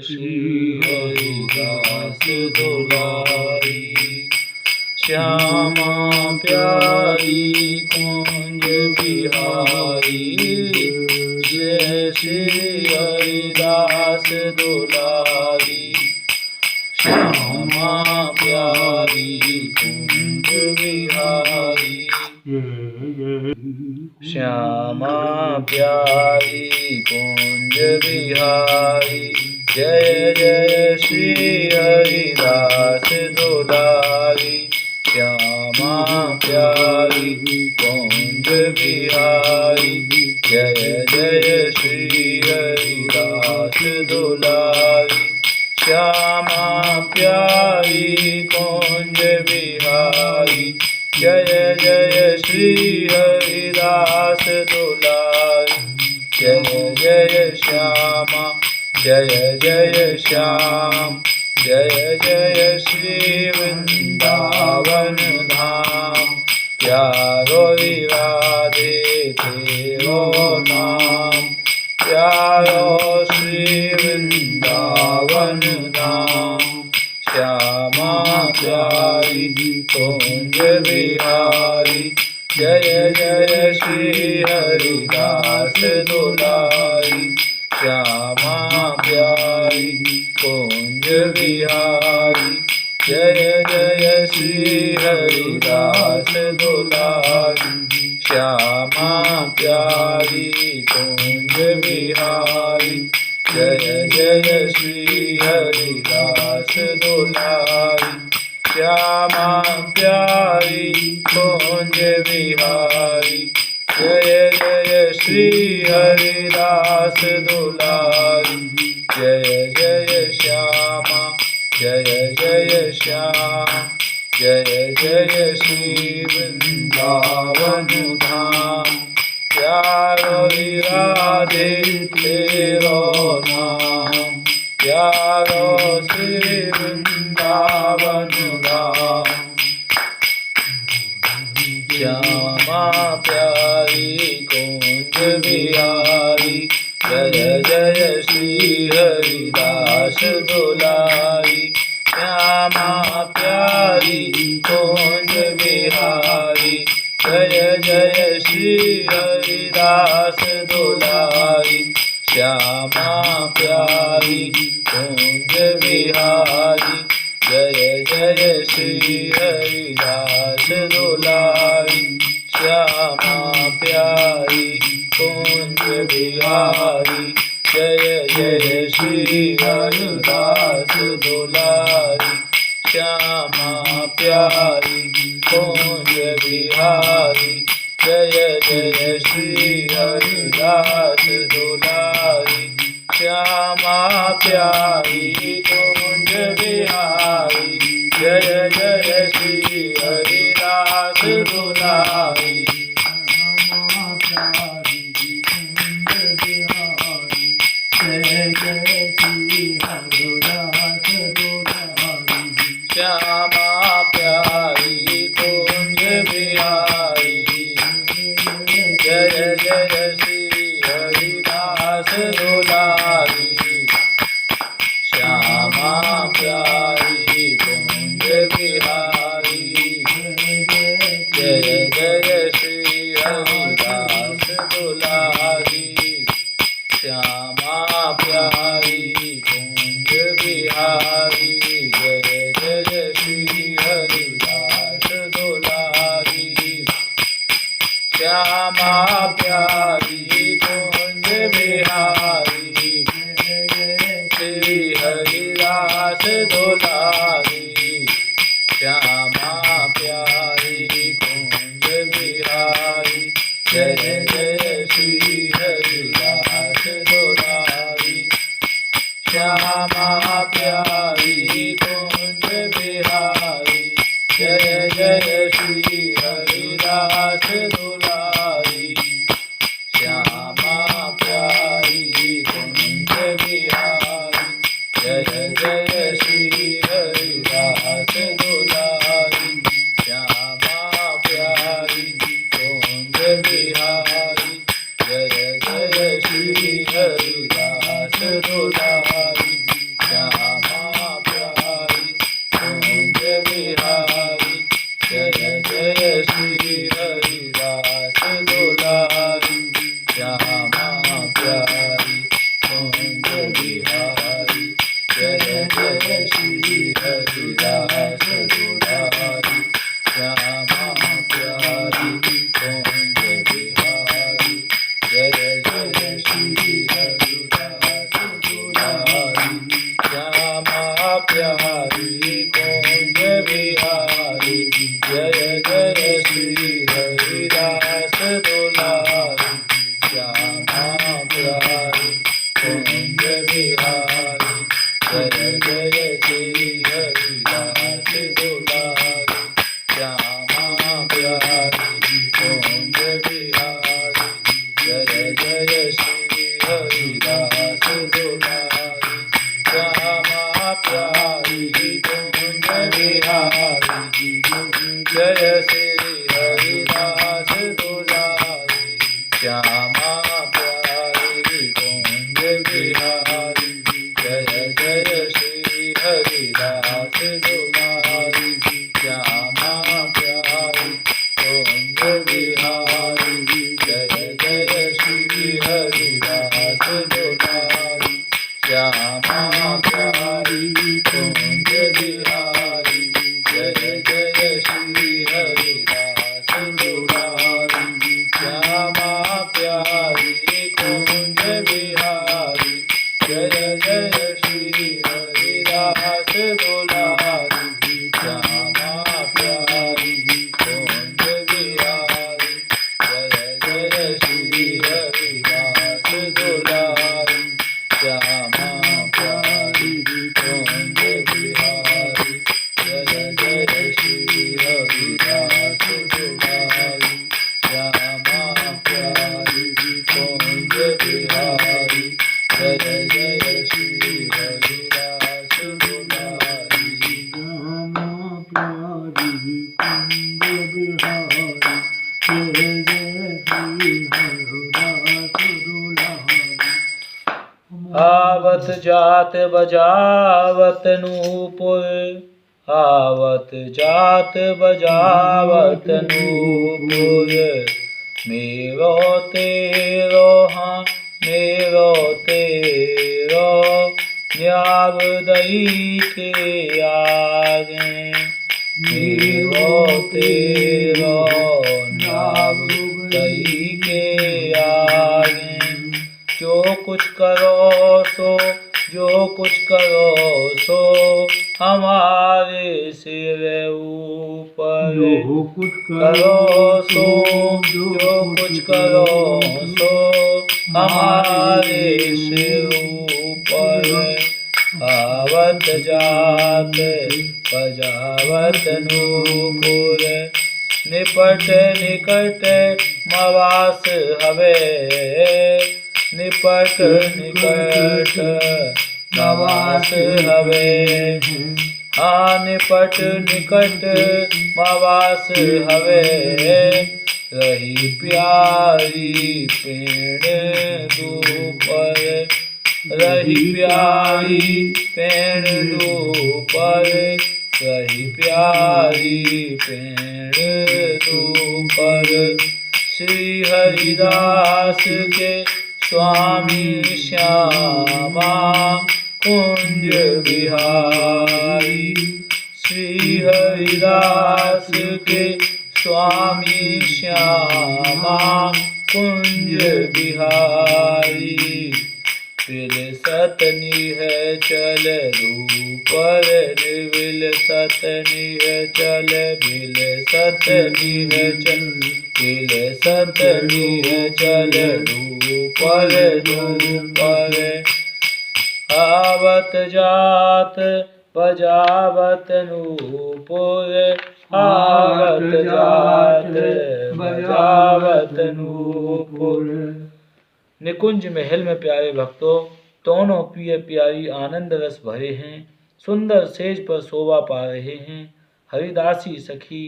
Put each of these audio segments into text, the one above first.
श्री हरिदास दुलारी। श्यामा प्यारी कुंज बिहारी, जय श्री हरिदास दुलारी। श्यामा प्यारी कुंज बिहारी, श्यामा प्यारी कुंज बिहारी। जय जय श्री हरिदास दुलारी। श्यामा प्यारी कुंज बिहारी, जय जय श्री हरिदास दुलारी। श्यामा प्यारी कुंज बिहारी, जय जय श्री हरिदास दुलारी। जय जय श्यामा, जय जय श्याम, जय जय श्री वृंदावन धाम। प्यारो राधे तेरो नाम, प्यारो श्री वृंदावन धाम। श्यामा प्यारी कुंज बिहारी, जय जय श्री हरिदास दुलारी। श्यामा प्यारी कुंज बिहारी, जय जय श्री हरिदास दुलारी। श्यामा प्यारी कुंज बिहारी, जय जय श्री हरिदास दुलारी। श्यामा प्यारी कुंज बिहारी, जय जय श्री हरिदास दुलारी। जय जय श्यामा, जय जय श्याम, जय जय श्री वृंदावन धाम। प्यारो राधे तेरो नाम, प्यारो श्री वृंदावन धाम। श्यामा प्यारी कुंज बिहारी, जय जय श्री हरिदास दुलारी। श्यामा प्यारी कुंज बिहारी, जय जय श्री हरिदास दुलारी। श्यामा प्यारी कुंज बिहारी, जय जय श्री हरिदास दुलारी। श्यामा प्यारी कुंज बिहारी, जय जय श्री हरिदास दुलारी। श्यामा प्यारी कुंज बिहारी, जय जय श्री हरिदास दुलारी। श्यामा प्यारी कुंज बिहारी, जय जय श्री हरिदास दुलारी। श्यामा प्यारी कुंज बिहारी, जय जय श्री हरिदास दुलारी। श्यामा प्यारी कुंज बिहारी, जय जय श्री हरिदास दुलारी। श्यामा प्यारी कुंज बिहारी, जय जय श्री हरिदास दुलारी। श्यामा प्यारी कुंज बिहारी, जय जय श्री हरिदास दुलारी। श्यामा प्यारी कुंज बिहारी, जय जय श्री हरिदास दुलारी। श्यामा प्यारी कुंज बिहारी, जय जय श्री हरिदास दुलारी। श्यामा प्यारी कुंज बिहारी, जय जय श्री हरिदास दुलारी। श्यामा प्यारी कुंज बिहारी, जय जय श्री हरिदास दुलारी। श्यामा प्यारी कुंज बिहारी, जय जय श्री हरिदास दुलारी। जय जय श्री हरिदास दुलारी श्यामा प्यारी कुंज बिहारी जय जय श्री हरिदास दुलारी श्यामा प्यारी कुंज बिहारी जय श्री हरिदास दुलारी श्यामा प्यारी कुंज बिहारी जय जय श्री हरिदास दुलारी श्यामा प्यारी कुंज बिहारी जय जय श्री हरिदास दुलारी श्यामा प्यारी कुंज बिहारी जय जय श्री हरिदास दुलारी श्यामा प्यारी कुंज बिहारी जय जय श्री हरिदास दुलारी श्यामा प्यारी कुंज बिहारी जय जय श्री हरिदास दुलारी श्यामा प्यारी कुंज बिहारी जय जय श्री हरिदास दुलारी श्यामा प्यारी कुंज बिहारी जय जय श्री हरिदास दुलारी श्यामा प्यारी कुंज बिहारी जय जय श्री हरिदास दुलारी। आवत जात बजावत नूपुर आवत जात बजावत नूपुर मेरो तेरो हाँ मेरो तेरो न्याव दई के आगे मेरो तेरो न्याव दई के आगे जो कुछ करो सो जो कुछ करो सो हमारे सिर ऊपर जो कुछ करो सो जो कुछ करो सो हमारे सिर ऊपर आवत जात बजावत नूपुर निपट निकट मवास हवे निपट निकट मवास हवे हाँ निपट निकट मवास हवे रही प्यारी पेड़ दूपर रही प्यारी पेड़ दूपर रही प्यारी पेड़ दूपर श्री हरिदास के स्वामी श्यामा कुंज बिहारी श्री हरिदास के स्वामी श्यामा कुंज बिहारी विल सतनी है चल रूपर विल सतनी है चल विल सतनी है चल विल सतनी है चल रूपर रूपर आवत जात बजावत नूपुर आवत जात बजावत नूपुर। निकुंज महल में प्यारे भक्तों दोनों प्रिय प्यारी आनंद रस भरे हैं, सुंदर सेज पर शोभा पा रहे हैं। हरिदासी सखी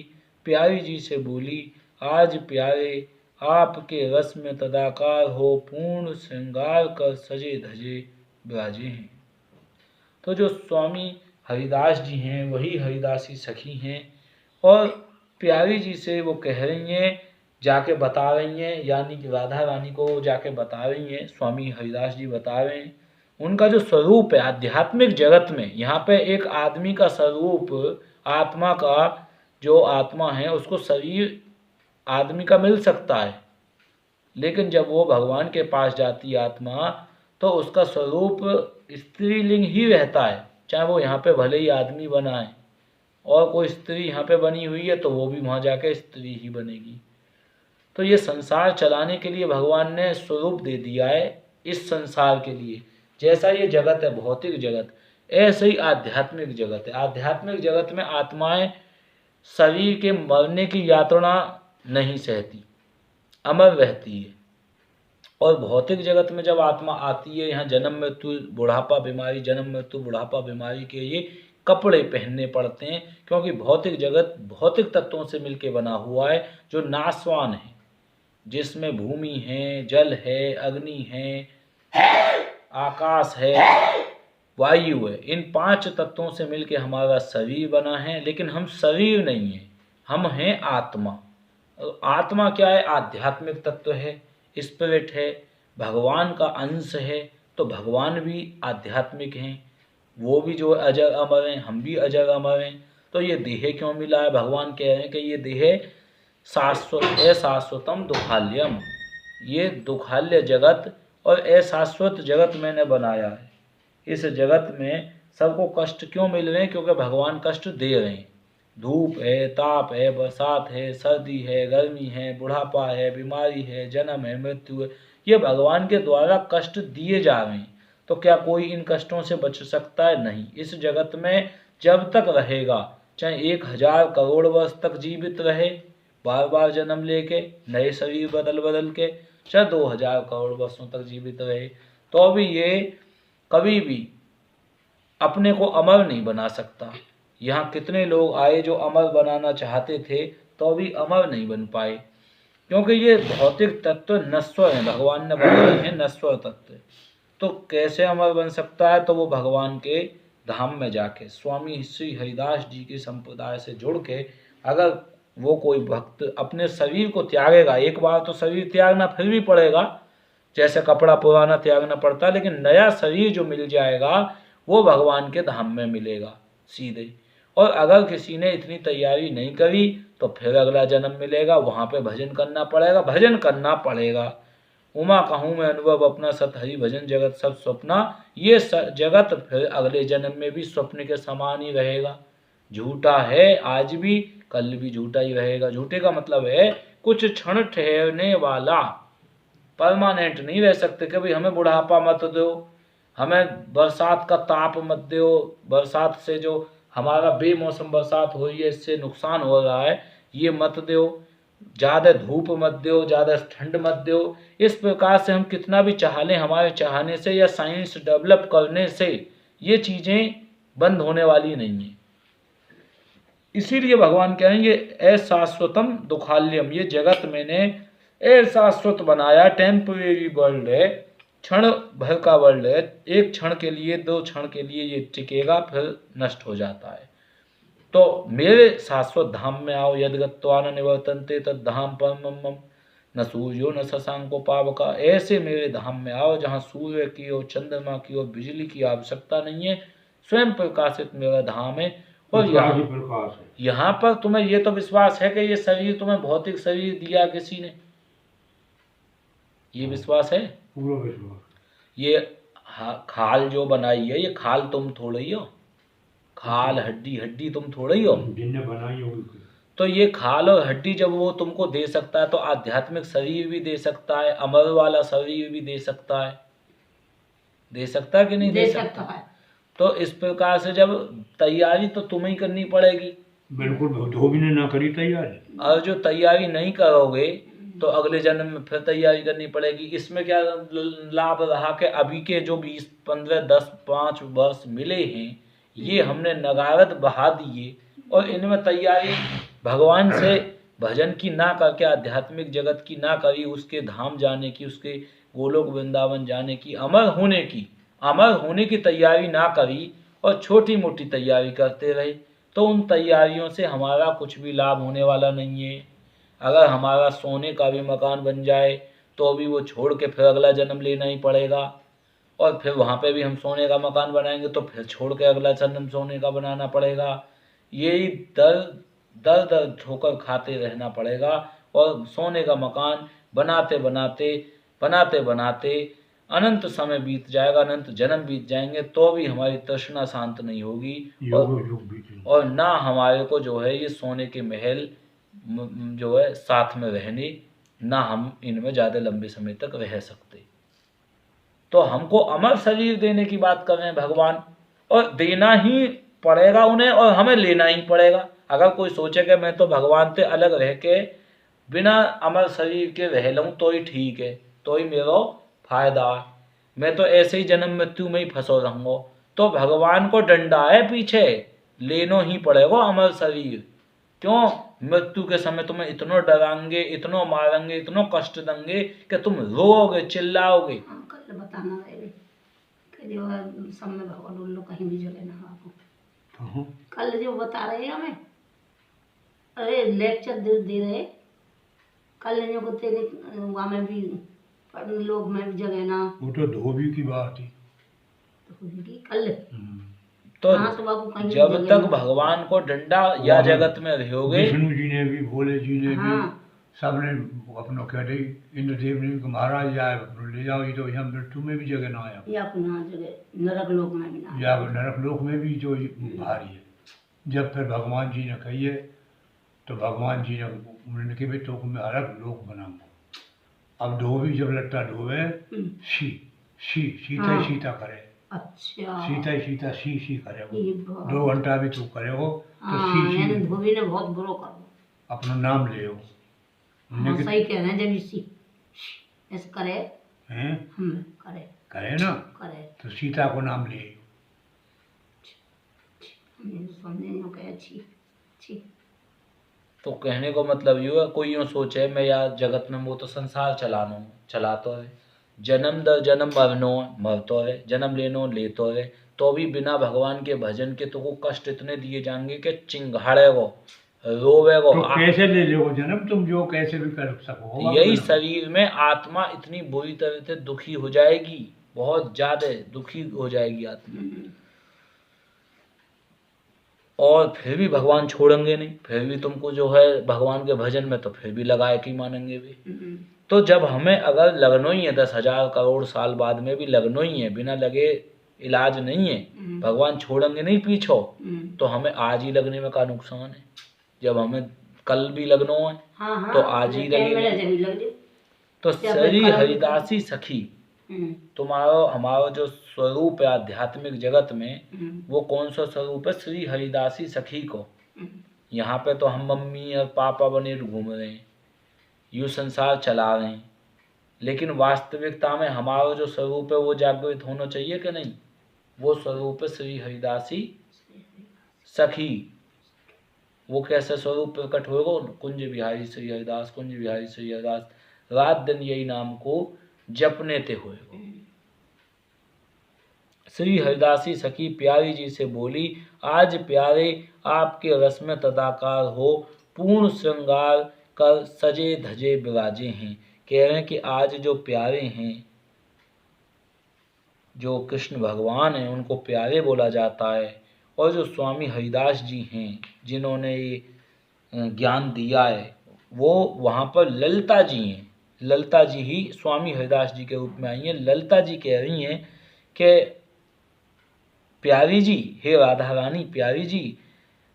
प्यारी जी से बोली, आज प्यारे आपके रस में तदाकार हो पूर्ण श्रृंगार कर सजे धजे विराजे हैं। तो जो स्वामी हरिदास जी हैं वही हरिदासी सखी हैं और प्यारी जी से वो कह रही हैं, जाके बता रही हैं, यानी कि राधा रानी को जाके बता रही हैं। स्वामी हरिदास जी बता रहे हैं उनका जो स्वरूप है आध्यात्मिक जगत में, यहाँ पे एक आदमी का स्वरूप आत्मा का जो आत्मा है उसको शरीर आदमी का मिल सकता है, लेकिन जब वो भगवान के पास जाती आत्मा तो उसका स्वरूप स्त्रीलिंग ही रहता है, चाहे वो यहाँ पे भले ही आदमी बना है और कोई स्त्री यहाँ पे बनी हुई है तो वो भी वहाँ जाके स्त्री ही बनेगी। तो ये संसार चलाने के लिए भगवान ने स्वरूप दे दिया है इस संसार के लिए। जैसा ये जगत है भौतिक जगत, ऐसे ही आध्यात्मिक जगत है। आध्यात्मिक जगत में आत्माएं शरीर के मरने की यातना नहीं सहती, अमर रहती है। और भौतिक जगत में जब आत्मा आती है, यहाँ जन्म मृत्यु बुढ़ापा बीमारी, जन्म मृत्यु बुढ़ापा बीमारी के ये कपड़े पहनने पड़ते हैं, क्योंकि भौतिक जगत भौतिक तत्वों से मिलकर बना हुआ है जो नाशवान है, जिसमें भूमि है, जल है, अग्नि है, आकाश है, वायु है। इन 5 तत्वों से मिलकर हमारा शरीर बना है, लेकिन हम शरीर नहीं है, हम हैं आत्मा। आत्मा क्या है? आध्यात्मिक तत्व है, स्पिरिट है, भगवान का अंश है। तो भगवान भी आध्यात्मिक हैं, वो भी जो अजर अमर हैं, हम भी अजर अमर हैं। तो ये देह क्यों मिला है? भगवान कह रहे हैं कि ये देह शाश्वत, अशाश्वतम दुखाल्यम, ये दुखाल्य जगत और अशाश्वत जगत मैंने बनाया है। इस जगत में सबको कष्ट क्यों मिल रहे हैं? क्योंकि भगवान कष्ट दे रहे हैं। धूप है, ताप है, बरसात है, सर्दी है, गर्मी है, बुढ़ापा है, बीमारी है, जन्म है, मृत्यु है, ये भगवान के द्वारा कष्ट दिए जा रहे हैं। तो क्या कोई इन कष्टों से बच सकता है? नहीं। इस जगत में जब तक रहेगा, चाहे 1000 करोड़ वर्ष तक जीवित रहे, बार बार जन्म लेके, नए शरीर बदल बदल के, चाहे 2000 करोड़ वर्षों तक जीवित रहे, तो भी ये कभी भी अपने को अमर नहीं बना सकता। यहाँ कितने लोग आए जो अमर बनाना चाहते थे, तो भी अमर नहीं बन पाए, क्योंकि ये भौतिक तत्व नश्वर हैं, भगवान ने बनाए हैं नश्वर तत्व। तो कैसे अमर बन सकता है? तो वो भगवान के धाम में जाके, स्वामी श्री हरिदास जी की संप्रदाय से जुड़ के, अगर वो कोई भक्त अपने शरीर को त्यागेगा, एक बार तो शरीर त्यागना फिर भी पड़ेगा, जैसे कपड़ा पुराना त्यागना पड़ता है, लेकिन नया शरीर जो मिल जाएगा वो भगवान के धाम में मिलेगा सीधे। और अगर किसी ने इतनी तैयारी नहीं करी तो फिर अगला जन्म मिलेगा, वहाँ पे भजन करना पड़ेगा, भजन करना पड़ेगा। उमा कहूँ मैं अनुभव अपना, सत हरि भजन जगत सब स्वप्ना, ये जगत फिर अगले जन्म में भी स्वप्न के समान ही रहेगा। झूठा है आज भी, कल भी झूठा ही रहेगा। झूठे का मतलब है कुछ क्षण ठहरने वाला, परमानेंट नहीं रह सकते कि भाई हमें बुढ़ापा मत दो, हमें बरसात का ताप मत दो, बरसात से जो हमारा बेमौसम बरसात हो रही है इससे नुकसान हो रहा है, ये मत दो, ज़्यादा धूप मत दो, ज़्यादा ठंड मत दो। इस प्रकार से हम कितना भी चाह लें, हमारे चाहने से या साइंस डेवलप करने से ये चीज़ें बंद होने वाली नहीं है। इसीलिए भगवान कहेंगे अशाश्वतम दुखाल्यम, ये जगत मैंने अशाश्वत बनाया, टेम्परेरी वर्ल्ड है, क्षण भर का वर्ल्ड है, एक क्षण के लिए, 2 क्षण के लिए ये टिकेगा, फिर नष्ट हो जाता है। तो मेरे शाश्वत धाम में आओ, यद्गत्वा न निवर्तन्ते तद्धाम परमं मम, न सूर्यो न शशांको पावका। ऐसे मेरे धाम में आओ जहाँ सूर्य की और चंद्रमा की और बिजली की आवश्यकता नहीं है, स्वयं प्रकाशित मेरा धाम है। और यहाँ पर तुम्हें ये तो विश्वास है कि ये शरीर तुम्हें भौतिक शरीर दिया किसी ने, ये विश्वास है? पूरा विश्वास। ये खाल जो बनाई है, ये खाल तुम थोड़ी ही हो, खाल हड्डी हड्डी तुम थोड़ी ही हो, जिनने बनाई हो। तो ये खाल और हड्डी जब वो तुमको दे सकता है, तो आध्यात्मिक शरीर भी दे सकता है, अमर वाला शरीर भी दे सकता है, दे सकता है कि नहीं दे सकता है? तो इस प्रकार से जब तैयारी तो तुम्हें ही करनी पड़ेगी। बिल्कुल, जो भी ने ना करी तैयारी, और जो तैयारी नहीं करोगे तो अगले जन्म में फिर तैयारी करनी पड़ेगी। इसमें क्या लाभ रहा कि अभी के जो 20, 15, 10, 5 वर्ष मिले हैं, ये हमने नगारत बहा दिए, और इनमें तैयारी भगवान से भजन की ना करके, आध्यात्मिक जगत की ना करी, उसके धाम जाने की, उसके गोलोक वृंदावन जाने की, अमर होने की तैयारी ना करी, और छोटी मोटी तैयारी करते रहे, तो उन तैयारियों से हमारा कुछ भी लाभ होने वाला नहीं है। अगर हमारा सोने का भी मकान बन जाए तो भी वो छोड़ के फिर अगला जन्म लेना ही पड़ेगा, और फिर वहाँ पे भी हम सोने का मकान बनाएंगे तो फिर छोड़ के अगला जन्म सोने का बनाना पड़ेगा। यही दर ठोकर खाते रहना पड़ेगा, और सोने का मकान बनाते बनाते अनंत समय बीत जाएगा, अनंत जन्म बीत जाएंगे, तो भी हमारी तृष्णा शांत नहीं होगी, और ना हमारे को जो है ये सोने के महल जो है साथ में रहने, ना हम इनमें ज़्यादा लंबे समय तक रह सकते। तो हमको अमर शरीर देने की बात कर रहे हैं भगवान, और देना ही पड़ेगा उन्हें और हमें लेना ही पड़ेगा। अगर कोई सोचे कि मैं तो भगवान से अलग रह के बिना अमर शरीर के रह लूँ तो ही ठीक है, तो ही मेरा फायदा है, मैं तो ऐसे ही जन्म मृत्यु में ही फंसो रहूँगा, तो भगवान को डंडा है पीछे, लेनो ही पड़ेगा अमर शरीर। क्यों? मृत्यु के समय तुम्हें इतना डराएंगे, इतना मारेंगे, इतना कष्ट देंगे कि तुम रोओगे, चिल्लाओगे। कल बताना रहे कि जो है सब में भगवान उन लोग कहीं भी जगह ना आपको कल जो बता रहे हैं हमें, अरे लेक्चर दे रहे कल जो को तेरे वहाँ में भी लोग में भी जगह ना, वो तो धोबी की बात थी कल। तो हाँ, तो बाबू कहीं जब जगह तक ना। भगवान को डंडा या जगत में रहोगे, विष्णु जी ने भी, भोले जी ने भी, हाँ। सबने अपना कहते इंद्रदेव ने भी कि महाराज या ले जाओ, ये तो यहाँ मृत्यु में भी जगह ना आया, या यहाँ जगह नरक लोक में भी ना, या नरक लोक में भी जो भारी है। जब फिर भगवान जी ने कहिए तो भगवान जी ने उन्होंने कि भाई तो मैं नरक लोक बनाऊंगा। अब धोबी जब लट्टा धोवे सीता हाँ। ही सीता करे, अच्छा सीता ही सीता सी करे वो, ये बात। 2 घंटा भी तू करे हो तो हाँ, यानी सी धोबी ने बहुत बुरो कर अपना नाम ले हो। हाँ, सही कह रहे हैं, जब इसी ऐसे करे हैं हम करे करे ना करे तो सीता को नाम ले। हमें समझे कहे अच्छी अच्छी। तो कहने को मतलब यूँ है, कोई यूँ सोचे मैं यार जगत में वो तो संसार चला तो है, जन्म दर जन्म मरनो मर तो है, जन्म लेनो ले तो है, तो भी बिना भगवान के भजन के तो को कष्ट इतने दिए जाएंगे कि चिंगाड़ेगो, रोवेगो। तो कैसे ले लो जन्म, तुम जो कैसे भी कर सको। यही शरीर में आत्मा इतनी बुरी तरह से दुखी हो जाएगी, बहुत ज्यादा दुखी हो जाएगी आत्मा, और फिर भी भगवान छोड़ेंगे नहीं, फिर भी तुमको जो है भगवान के भजन में तो फिर भी लगाए कि मानेंगे भी। तो जब हमें अगर लगना ही है 10,000 करोड़ साल बाद में भी लगना ही है, बिना लगे इलाज नहीं है, भगवान छोड़ेंगे नहीं पीछो, तो हमें आज ही लगने में क्या नुकसान है। जब हमें कल भी लगना है हाँ, तो आज ही लगेगा। तो श्री हरिदासी सखी तुम्हारा हमारा जो स्वरूप है आध्यात्मिक जगत में, वो कौन सा स्वरूप है? श्री हरिदासी सखी को। यहाँ पे तो हम मम्मी और पापा बने घूम रहे हैं, यूँ संसार चला रहे हैं, लेकिन वास्तविकता में हमारा जो स्वरूप है वो जागृत होना चाहिए कि नहीं? वो स्वरूप है श्री हरिदासी सखी। वो कैसे स्वरूप प्रकट होगा? कुंज बिहारी श्री हरिदास, कुंज बिहारी श्री हरिदास, रात दिन यही नाम को जपने ते होएगा। श्री हरिदासी सखी प्यारी जी से बोली, आज प्यारे आपके रस में तदाकार हो, पूर्ण श्रृंगार कर सजे धजे विराजे हैं। कह रहे हैं कि आज जो प्यारे हैं, जो कृष्ण भगवान हैं, उनको प्यारे बोला जाता है, और जो स्वामी हरिदास जी हैं जिन्होंने ये ज्ञान दिया है, वो वहाँ पर ललिता जी हैं। ललिता जी ही स्वामी हरिदास जी के रूप में आई हैं। ललिता जी कह रही हैं कि प्यारी जी, हे राधा रानी प्यारी जी,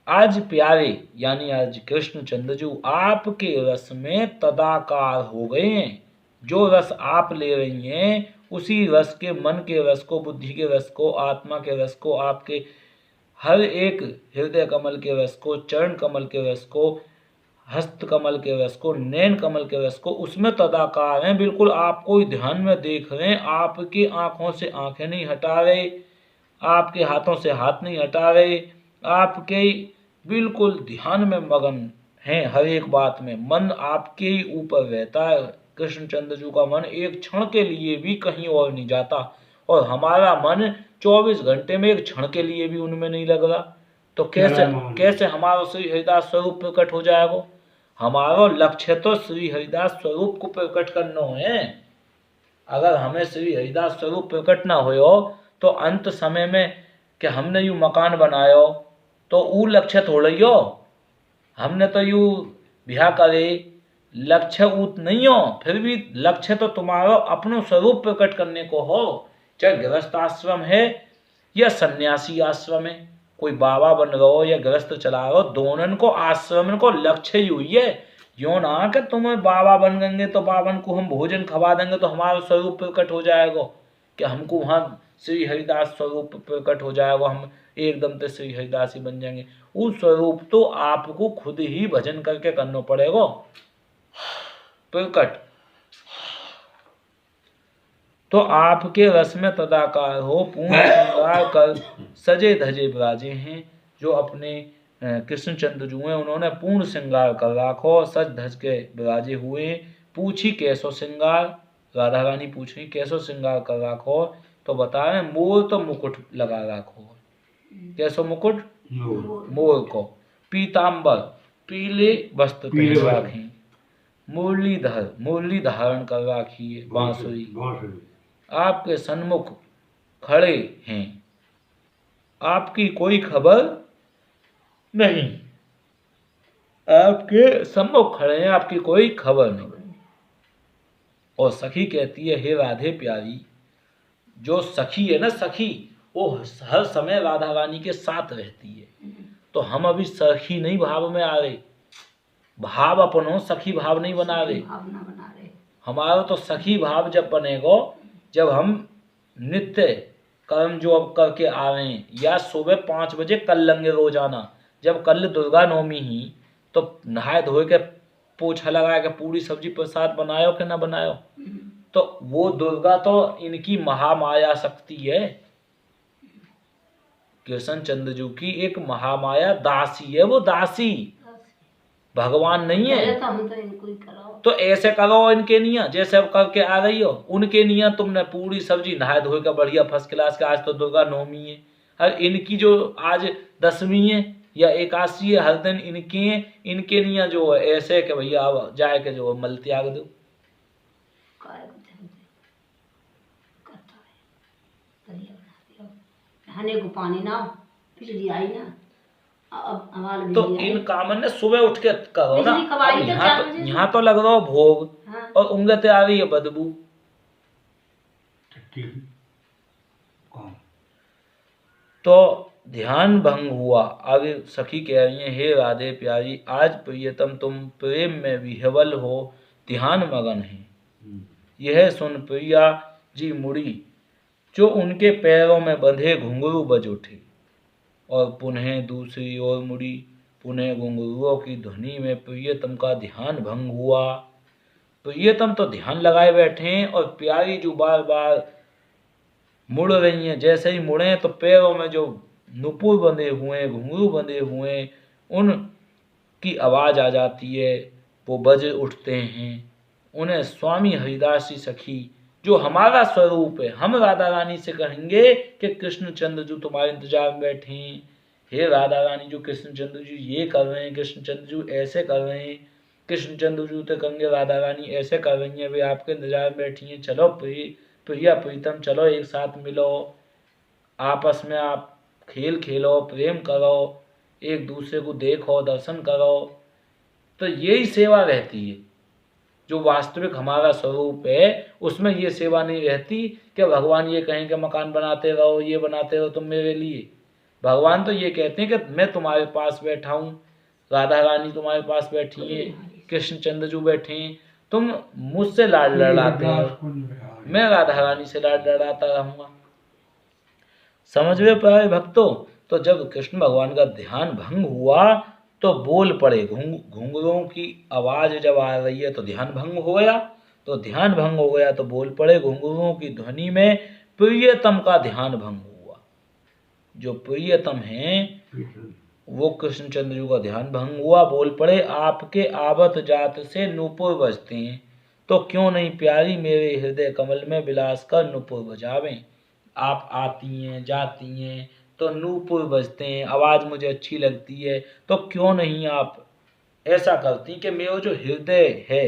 आज प्यारे यानी आज कृष्णचंद्र जी आपके रस में तदाकार हो गए हैं। जो रस आप ले रही हैं उसी रस के, मन के रस को, बुद्धि के रस को, आत्मा के रस को, आपके हर एक हृदय कमल के रस को, चरण कमल के रस को, हस्त कमल के रस को, नैन कमल के रस को, उसमें तदाकार हैं। बिल्कुल आपको ही ध्यान में देख रहे हैं। आपकी आंखों से आंखें नहीं हटा रहे, आपके हाथों से हाथ नहीं हटा रहे, आपके बिल्कुल ध्यान में मगन हैं। हर एक बात में मन आपके ही ऊपर रहता है। कृष्णचंद्र जी का मन एक क्षण के लिए भी कहीं और नहीं जाता, और हमारा मन 24 घंटे में एक क्षण के लिए भी उनमें नहीं लग रहा। तो कैसे हमारा श्री हरिदास स्वरूप प्रकट हो जाएगा? हमारा लक्ष्य तो श्री हरिदास स्वरूप को प्रकट करना है। अगर हमें श्री हरिदास स्वरूप प्रकट ना हो तो अंत समय में कि हमने यूँ मकान बनायो तो वो लक्ष्य थोड़ा ही हो। हमने तो यूँ ब्याह करे, लक्ष्य ऊत नहीं हो, फिर भी लक्ष्य तो तुम्हारा अपनो स्वरूप प्रकट करने को हो। चाहे गृहस्थ आश्रम है या सन्यासी आश्रम है, कोई बाबा बन रहा हो या गृहस्थ चला रहा हो, दोनों को आश्रम को लक्ष्य ही हुई है। यो ना कि तुम्हें बाबा बन गएंगे तो बाबन को हम भोजन खवा देंगे तो हमारा स्वरूप प्रकट हो जाएगा, कि हमको वहाँ श्री हरिदास स्वरूप प्रकट हो जाएगा, हम एकदम से श्री हरिदास ही बन जाएंगे। उस स्वरूप तो आपको खुद ही भजन करके करना पड़ेगा प्रकट। तो आपके रस में तदाकार हो, पूर्ण श्रृंगार कर सजे धजे विराजे हैं। जो अपने कृष्णचंद्र जो हैं उन्होंने पूर्ण श्रृंगार कर राखो, सज धज के विराजे हुए। पूछी कैसो श्रृंगार, राधा रानी पूछ रही कैसो श्रृंगार कर राखो, तो बता रहे मोर तो मुकुट लगा राखो। कैसो मुकुट, मोर को। पीताम्बर, पीले वस्त्र पहन राखी। मुरलीधर, मुरली धारण कर राखी है, बांसुरी। आपके सन्मुख खड़े हैं, आपकी कोई खबर नहीं। आपके सम्मुख खड़े हैं, आपकी कोई खबर नहीं। और सखी कहती है, हे राधे प्यारी, जो सखी है ना, सखी वो हर समय राधा रानी के साथ रहती है। तो हम अभी सखी नहीं भाव में आ रहे, भाव अपनो सखी भाव नहीं बना रहे। हमारा तो सखी भाव जब बनेगा जब हम नित्य कर्म जो अब करके आ रहे हैं, या सुबह 5 बजे कल लेंगे रोजाना। जब कल दुर्गा नवमी ही तो नहाए धोए के पोछा लगा के पूरी सब्जी प्रसाद बनायो कि ना बनायो। तो वो दुर्गा तो इनकी महामाया शक्ति है, कृष्ण चंद्र जी की एक महामाया दासी है। वो दासी भगवान नहीं है। तो ऐसे करो इनके निया, जैसे अब करके आ रही हो उनके निया। तुमने पूरी सब्जी नहाए धोए का बढ़िया फर्स्ट क्लास का, आज तो दुर्गा नवमी है, और इनकी जो आज 10वीं है या 81 है, हर दिन इनके निया जो है ऐसे कि भैया अब जाए के जो मल त्याग दो। को पानी ना बिजली आई ना, अब तो इन कामन ने सुबह उठ के करो ना। यहाँ तो लग रहा हो भोग, हाँ। और उंगते आ रही है बदबू। तो ध्यान भंग हुआ। आगे सखी कह रही है, हे राधे प्यारी, आज प्रियतम तुम प्रेम में विह्वल हो, ध्यान मगन है। यह सुन प्रिया जी मुड़ी, जो उनके पैरों में बंधे घुंघरू बज उठे, और पुनः दूसरी ओर मुड़ी। पुनः घुंघरुओं की ध्वनि में प्रियतम का ध्यान भंग हुआ। प्रियतम तो ध्यान लगाए बैठे हैं, और प्यारी जो बार बार मुड़ रही हैं। जैसे ही मुड़े तो पैरों में जो नुपुर बंधे हुए, घुंघरू बंधे हुए, उन की आवाज आ जाती है, वो बज उठते हैं। उन्हें स्वामी हरिदास जी सखी, जो हमारा स्वरूप है, हम राधा रानी से कहेंगे कि कृष्णचंद्र जी तुम्हारे इंतजार में बैठे हैं। हे राधा रानी, जो कृष्णचंद्र जी ये कर रहे हैं, कृष्णचंद्र जी ऐसे कर रहे हैं, कृष्णचंद्र जी तो कहेंगे राधा रानी ऐसे कर रही हैं, वे आपके इंतजार में बैठी हैं। चलो प्रिया प्रीतम, चलो एक साथ मिलो, आपस में आप खेल खेलो, प्रेम करो, एक दूसरे को देखो, दर्शन करो। तो यही सेवा रहती है। जो वास्तविक हमारा स्वरूप है उसमें ये सेवा नहीं रहती कि भगवान ये कहें कि मकान बनाते रहो, ये बनाते रहो तुम मेरे लिए। भगवान तो ये कहते हैं कि मैं तुम्हारे पास बैठा हूँ, राधा रानी तुम्हारे पास बैठी है, कृष्णचंद्र जी बैठे हैं, तुम मुझसे लाड लड़ाते हो, मैं राधा रानी से लाड लड़ाता रहूंगा। समझ में पाए भक्तों? तो जब कृष्ण भगवान का ध्यान भंग हुआ तो बोल पड़े। घुंघरुओं की आवाज जब आ रही है तो ध्यान भंग हो गया, तो ध्यान भंग हो गया तो बोल पड़े। घुंघरुओं की ध्वनि में प्रियतम का ध्यान भंग हुआ। जो प्रियतम हैं वो कृष्णचंद्र जी का ध्यान भंग हुआ। बोल पड़े, आपके आवत जात से नूपुर बजते हैं, तो क्यों नहीं प्यारी मेरे हृदय कमल में विलास कर नूपुर बजावें। आप आती हैं जाती हैं तो नूपुर बजते हैं, आवाज़ मुझे अच्छी लगती है, तो क्यों नहीं आप ऐसा करती कि मेरा जो हृदय है,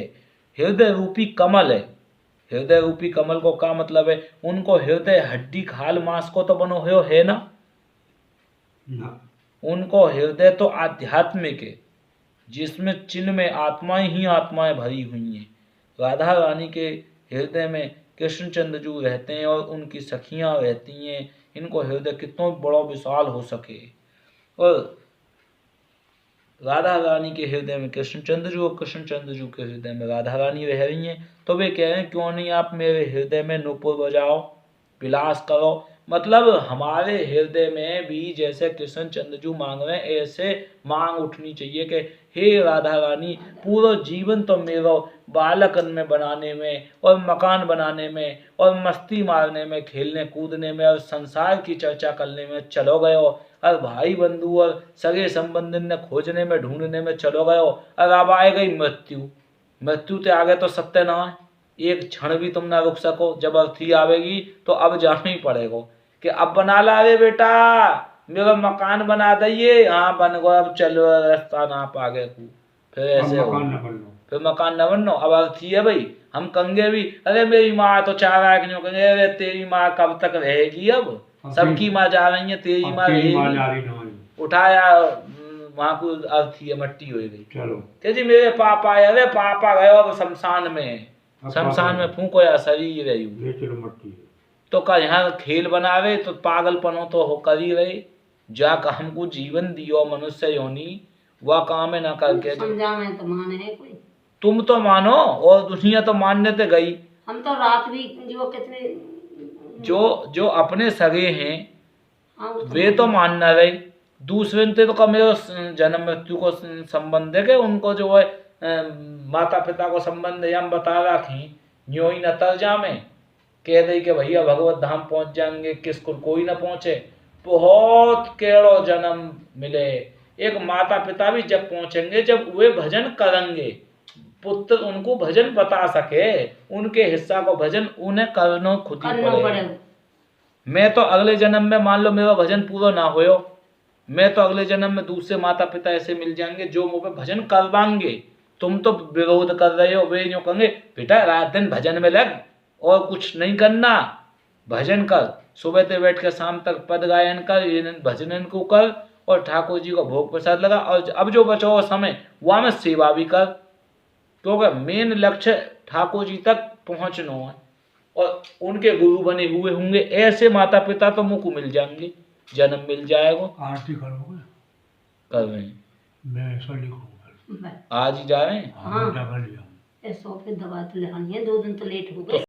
हृदय रूपी कमल है। हृदय रूपी कमल को क्या मतलब है? उनको हृदय हड्डी खाल मांस को तो बनो है ना? उनको हृदय तो आध्यात्मिक है, जिसमें चिन्ह में आत्माएं ही आत्माएं भरी हुई हैं। राधा रानी के हृदय में कृष्णचंद्र जी रहते हैं और उनकी सखियां रहती हैं। इनको हृदय कितना बड़ा विशाल हो सके, और राधा रानी के हृदय में कृष्णचंद्र जी और कृष्णचंद्र जी के हृदय में राधा रानी रह रही हैं। तो वे कह रहे हैं क्यों नहीं आप मेरे हृदय में नूपुर बजाओ, विलास करो, मतलब हमारे हृदय में भी जैसे कृष्ण चंद्र जी मांग रहे हैं, ऐसे मांग उठनी चाहिए कि हे राधा रानी, पूरा जीवन तो मेरा बालकन में बनाने में और मकान बनाने में और मस्ती मारने में, खेलने कूदने में और संसार की चर्चा करने में चलो गए हो, और भाई बंधु और सगे संबंधी ने खोजने में ढूंढने में चलो गए हो, और अब आए गई मृत्यु। मृत्यु के आगे तो सत्य ना है, एक क्षण भी तुम ना रुक सको। जब अर्थी आवेगी तो अब जाना ही पड़ेगा कि अब बना ला रे बेटा, मेरा मकान बना दइए। हाँ बन गो, अब चलो रास्ता ना पागे तू। फिर ऐसे हो, मकान न बन लो। फिर मकान न बनो। अब अर्थी है भाई, हम कंगे भी, अरे मेरी माँ तो चाह रहा है कि नहीं, कहेंगे अरे तेरी माँ कब तक रहेगी, अब सबकी माँ जा रही है, तेरी माँ रहेगी। उठाया वहां को अर्थी है, मट्टी हो गई। चलो कि जी मेरे पापा आए, अरे पापा गए अब शमशान में, शमशान में फूको या शरीर रही। ले चलो मट्टी। तो का यहाँ खेल बनावे तो पागलपनो तो हो कर ही रहे। जा हमको जीवन दियो मनुष्य योनि, वह काम है ना करके समझा में तो माने है कोई, तुम तो मानो और दुनिया तो मानने ते गई। हम तो रात भी जो कितने जो अपने सगे हैं हाँ, वो वे तो मानना रहे, दूसरे ने तो का मेरा जन्म मृत्यु को संबंध है कि उनको जो है माता पिता को संबंध है, हम बता रखी न्यो ही न तर जामे, कह दे कि भैया भगवत धाम पहुंच जाएंगे, किसको कोई ना पहुंचे। बहुत केड़ो जन्म मिले, एक माता पिता भी जब पहुंचेंगे जब वे भजन करेंगे, पुत्र उनको भजन बता सके, उनके हिस्सा को भजन उन्हें करना खुद ही पड़ेगा। मैं तो अगले जन्म में मान लो मेरा भजन पूरा ना होयो, मैं तो अगले जन्म में दूसरे माता पिता ऐसे मिल जाएंगे जो मुझे भजन करवाएंगे। तुम तो विरोध कर रहे हो, वे यूँ कहेंगे बेटा रात दिन भजन में लग और कुछ नहीं करना, भजन कर, सुबह से बैठ कर शाम तक पद गायन कर, भजन को कर और ठाकुर जी को भोग प्रसाद लगा, और अब जो बचा हुआ समय वहाँ में सेवा भी कर, क्योंकि मेन लक्ष्य ठाकुर जी तक पहुँचना है और उनके गुरु बने हुए होंगे। ऐसे माता पिता तो मुझको मिल जाएंगे, जन्म मिल जाएगा। आरती करोगे? कर रहे हैं, मैं ऐसा लिखूंगा, आज ही जा रहे हैं। हाँ, डबल लिया। सौ पे दवा तो लेनी है, 2 दिन तो लेट हो गए।